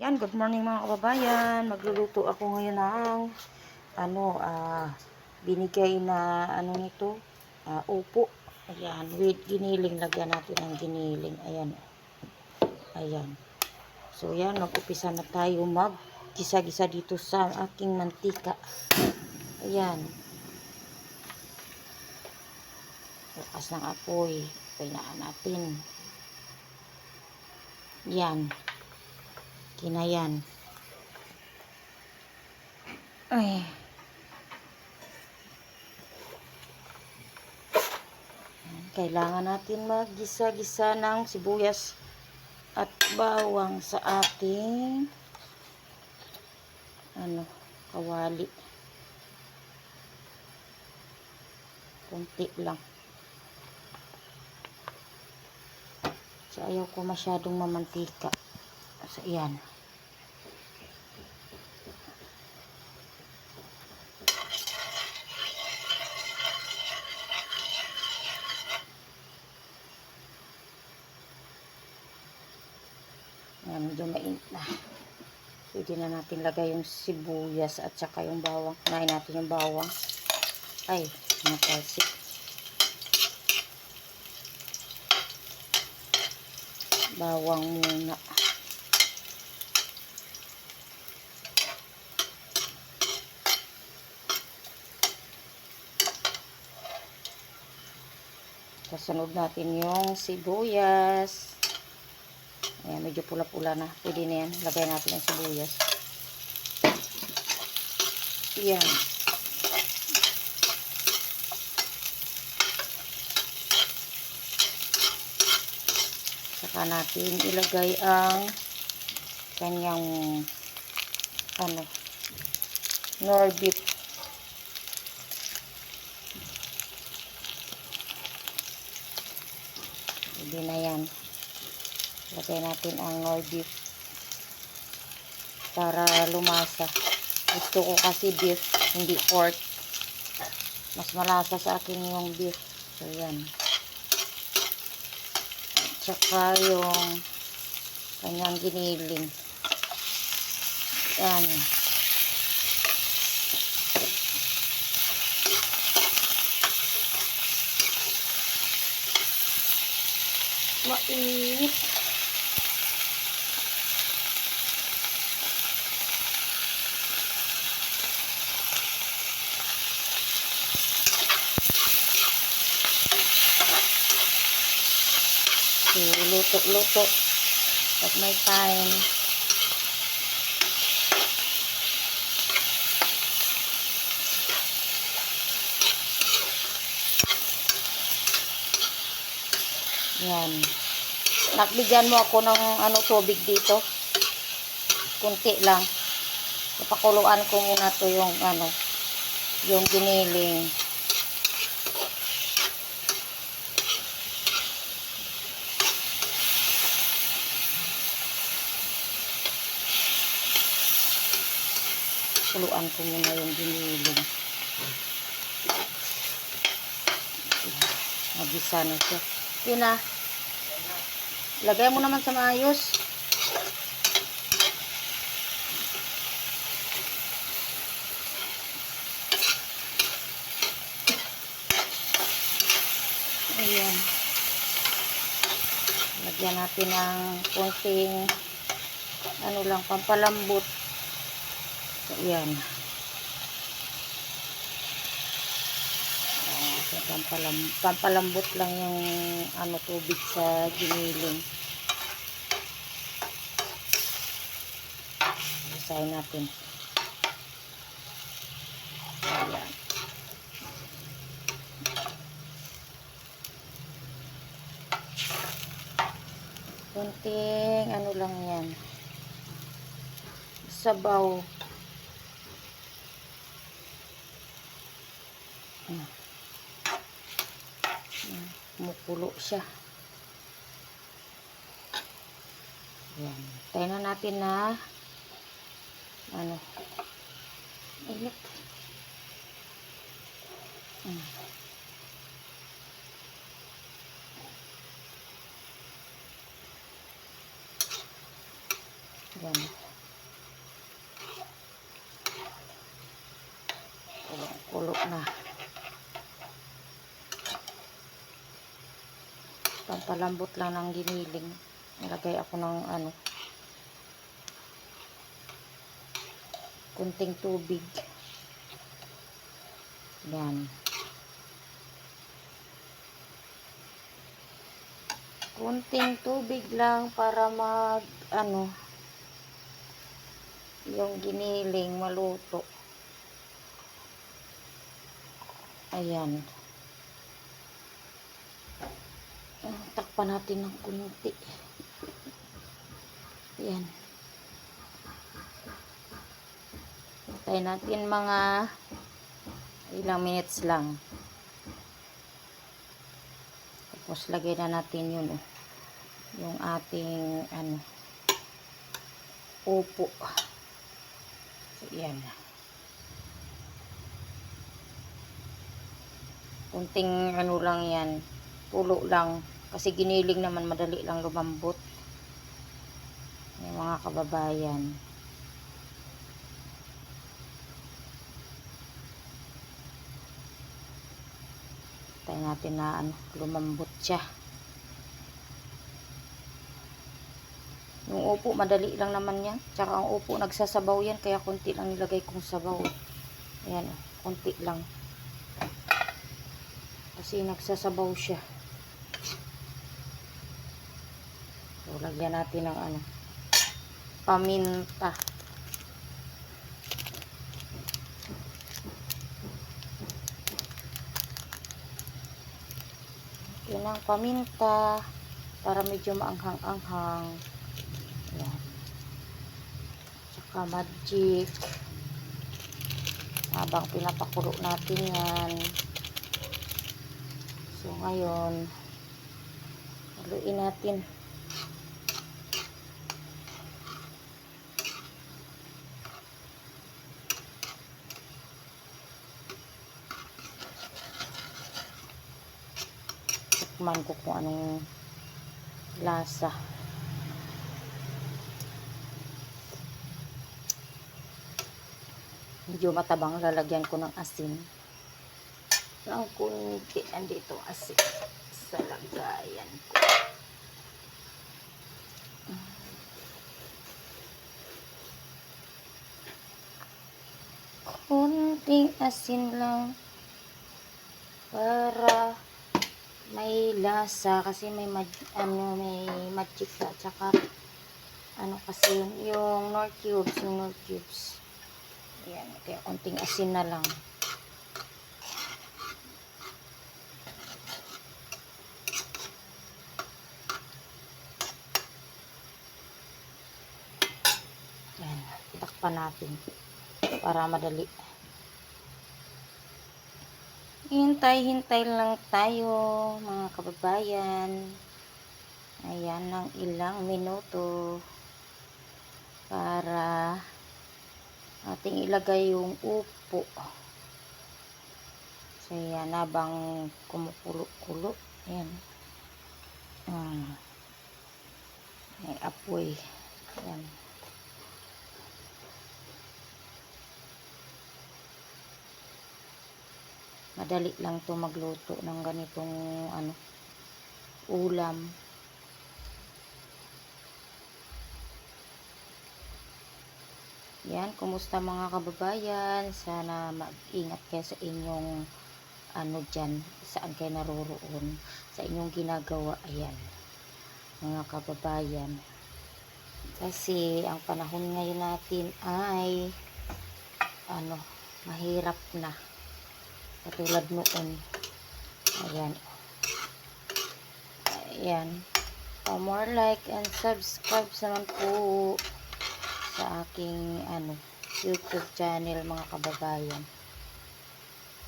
Yan, good morning mga kababayan. Magluluto ako ngayon ng binigay na nito, upo. Ayan, with giniling. Lagyan natin ng giniling. Ayan. Ayan. So yan, mag-upisa na tayo mag-gisa-gisa dito sa aking mantika. Ayan. Bukas ng apoy. Painaan natin. Yan. Kinayan. Ay. Kailangan natin mag-gisa-gisa ng sibuyas at bawang sa ating kawali. Kunti lang. So ayaw ko masyadong mamantika. So yan. Yan, medyo mainit na. Pwede na natin lagay yung sibuyas at saka yung bawang. Kunain natin yung bawang. Ay, natalsik. Bawang muna. Kasunod natin yung sibuyas. Ayan, medyo pula-pula na. Pwede na yan. Lagay natin yung sibuyas. Ayan. Saka natin ilagay ang kanyang nor beef. Pwede na yan. Lagay natin ang nor beef para lumasa. Gusto ko kasi beef, hindi pork. Mas malasa sa akin yung beef. So yan. Tsaka yung kanyang giniling. Yan. Mainit. So, luto-luto pag may time. Yan. Nagbigyan mo ako ng tubig dito. Kunti lang. Ipakuluan ko muna to yung yung giniling. Kuluan ko muna yung giniling. Magisa na siya. Yun na. Lagay mo naman sa maayos. Ayan. Lagyan natin ng konting pampalambot. So, ayan. Pampalambot lang yung tubig sa giniling. Isahin natin. Ayan. Kunting lang yan. Sabaw. Kumukulo siya. Ayan. Tayo na natin na init. Yan. na. Pampalambot lang ng giniling. Nilagay ako ng kunting tubig. Yan. Kunting tubig lang para yung giniling maluto. Ayan. Takpan natin ng kunti. Ayan. Hintayin natin mga ilang minutes lang. Tapos lagay na natin yun, yung ating upo. So, yan. Kunting lang yan. Tulo lang. Kasi giniling naman, madali lang lumambot. Yung mga kababayan. Tayo natin na lumambot siya. Yung upo, madali lang naman yan. Tsaka ang upo, nagsasabaw yan. Kaya konti lang nilagay kong sabaw. Ayan, konti lang. Kasi nagsasabaw siya. So, lagyan natin ng paminta. Yun ang paminta para medyo maanghang-anghang. Ayan. Tsaka magic. Habang pinapakulo natin yan. So ngayon, haluin natin. Tikman ko kung anong lasa. Medyo matabang, lalagyan ko ng asin. Ang kunti, andito asin sa lagayan ko. Kunting asin lang para may lasa, kasi may may magic na, tsaka kasi yung Knorr cubes. Ayan, kaya kunting asin na lang. Ayan, takpan natin para madali. Hintay-hintay lang tayo, mga kababayan. Ayan, ng ilang minuto para ating ilagay yung upo. So, ayan, habang kumukulo-kulo. Ayan. May apoy. Ayan. Madali lang to magluto ng ganitong ulam. Yan, kumusta mga kababayan? Sana mag-ingat kayo sa inyong dyan, saan kayo naroroon, sa inyong ginagawa. Ayan, mga kababayan. Kasi ang panahon ngayon natin ay mahirap na. Katulad noon. Ayan. Ayan. For more like and subscribe naman po sa aking YouTube channel, mga kababayan.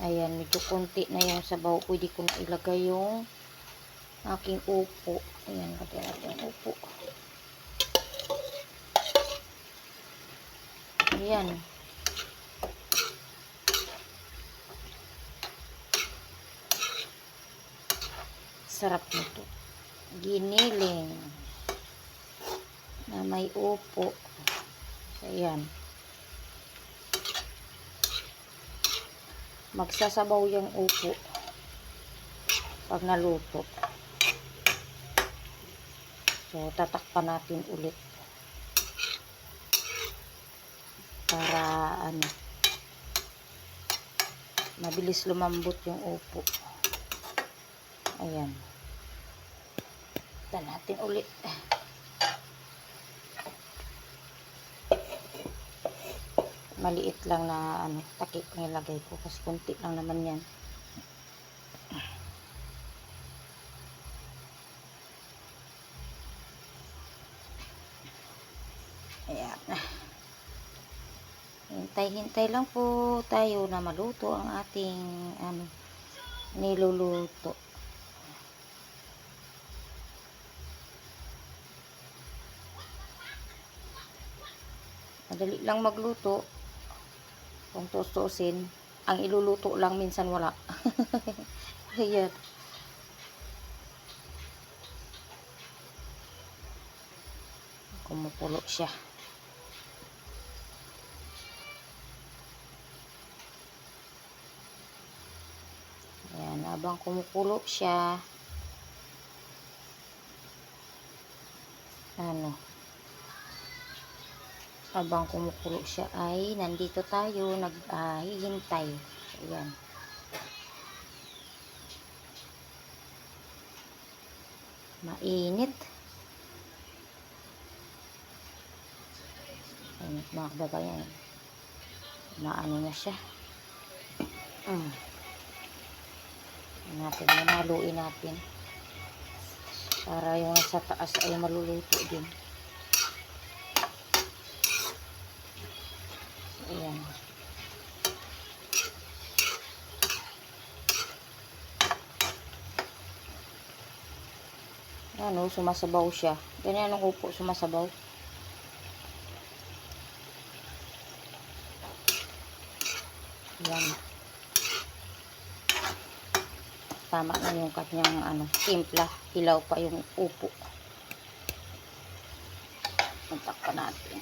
Ayan, medyo konti na yung sabaw. Pwede ko na ilagay yung aking upo. Ayan, lagyan natin yung upo. Ayan. Sarap nito. Giniling na may upo. Ayan. magsasabaw yung upo pag naluto. So, tatakpan natin ulit para mabilis lumambot yung upo. Ayan. Tignan natin ulit. Maliit lang na takip nilagay ko kasi kunti lang naman yan. Ayan. Hintay-hintay lang po tayo na maluto ang ating niluluto. Madali lang magluto. Kung tustusin, ang iluluto lang minsan wala. Ayan. Kumukulo siya. Ayan, habang kumukulo siya, habang kumukulo siya ay nandito tayo naghihintay. Ayan. Mainit. Mainit mga kababayan. Maano na siya. Natin haluin natin para yung nasa taas ay maluluto din. Ayan. Sumasabaw siya. Ganyan ang upo, sumasabaw. Ayan. Tama na yung kanyang timpla. Hilaw pa yung upo. Magtakpan natin.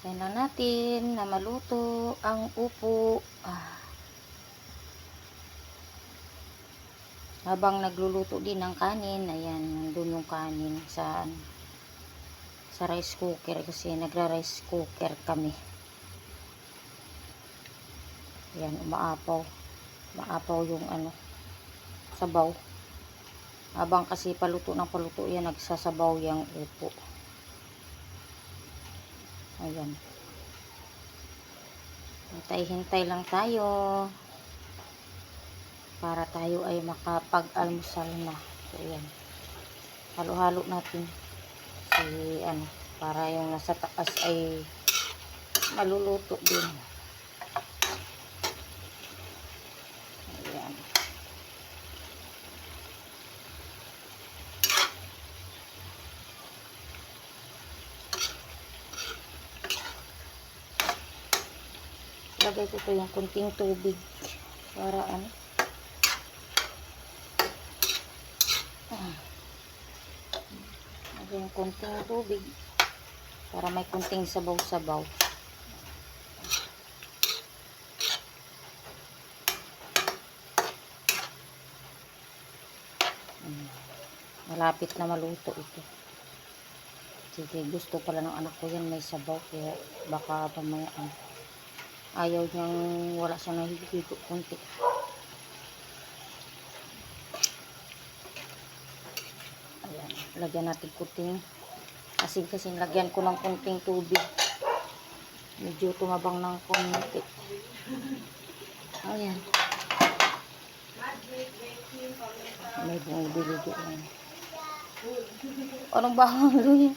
Yan lang natin na maluto ang upo. Habang nagluluto din ng kanin, ayan, nandun yung kanin sa rice cooker kasi nagra-rice cooker kami. Ayan, umaapaw. Maapaw yung sabaw. Habang kasi paluto ng paluto yan, nagsasabaw yung upo. Ayan. Hintay-hintay lang tayo para tayo ay makapag-almusal na. So, ayan. Halo-halo natin para yung nasa taas ay maluluto din. Ayan. Lagay ko yung kunting tubig para lagay yung kunting tubig para may kunting sabaw-sabaw. Malapit na maluto ito. Sige, gusto pala ng anak ko yan may sabaw, kaya baka pamaya ayaw niyang wala siyang nahihigo kunti. Ayan, lagyan natin kunting kasi lagyan ko ng kunting tubig. Medyo tumabang ng konti. Ayan. May bumibili doon. Anong bawang luya?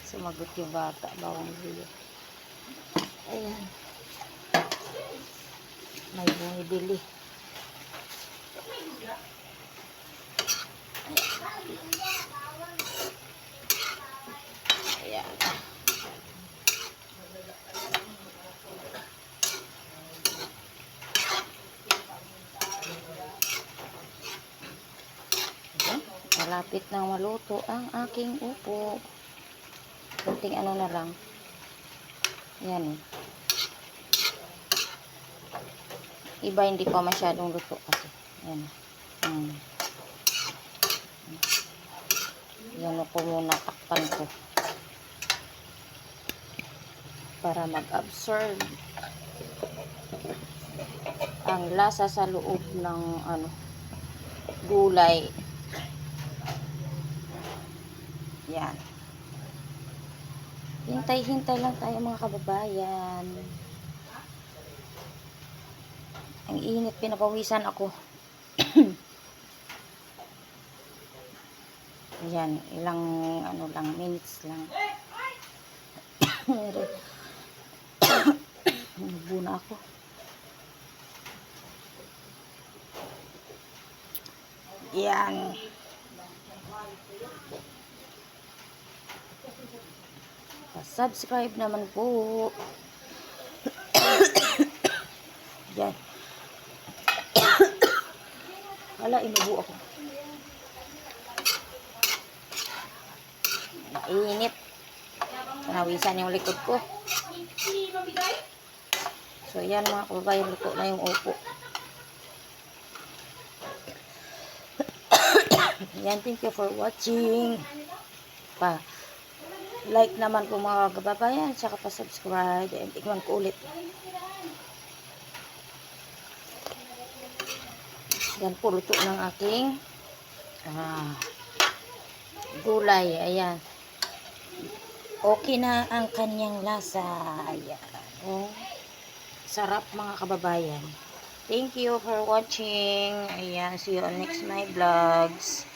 Sumagot yung bata, bawang luya. Ayan. May bumibili. Ayan. malapit nang maluto ang aking upo. Kunting ano na lang. Yan. Iba hindi pa masyadong luto kasi. Yan. Yan ko muna, takpan ko. Para mag-absorb ang lasa sa loob ng gulay. Yan. Hintay-hintay lang tayo mga kababayan. Ang init, pinapawisan ako. Yan, ilang minutes lang. Nabuna ako. Yan. Pa-subscribe naman po. Yan. Wala, inubo ako. Mainit. Panawisan yung likod ko. So, yan mga kababayan, luto na yung upo. Yan, thank you for watching. Like naman po mga kababayan, saka pa-subscribe. And tignan ko ulit. Yan po, luto ng aking gulay. Ayan. Okay na ang kanyang lasa. Ayan. Oh, sarap mga kababayan. Thank you for watching. Ayan, see you on next my vlogs.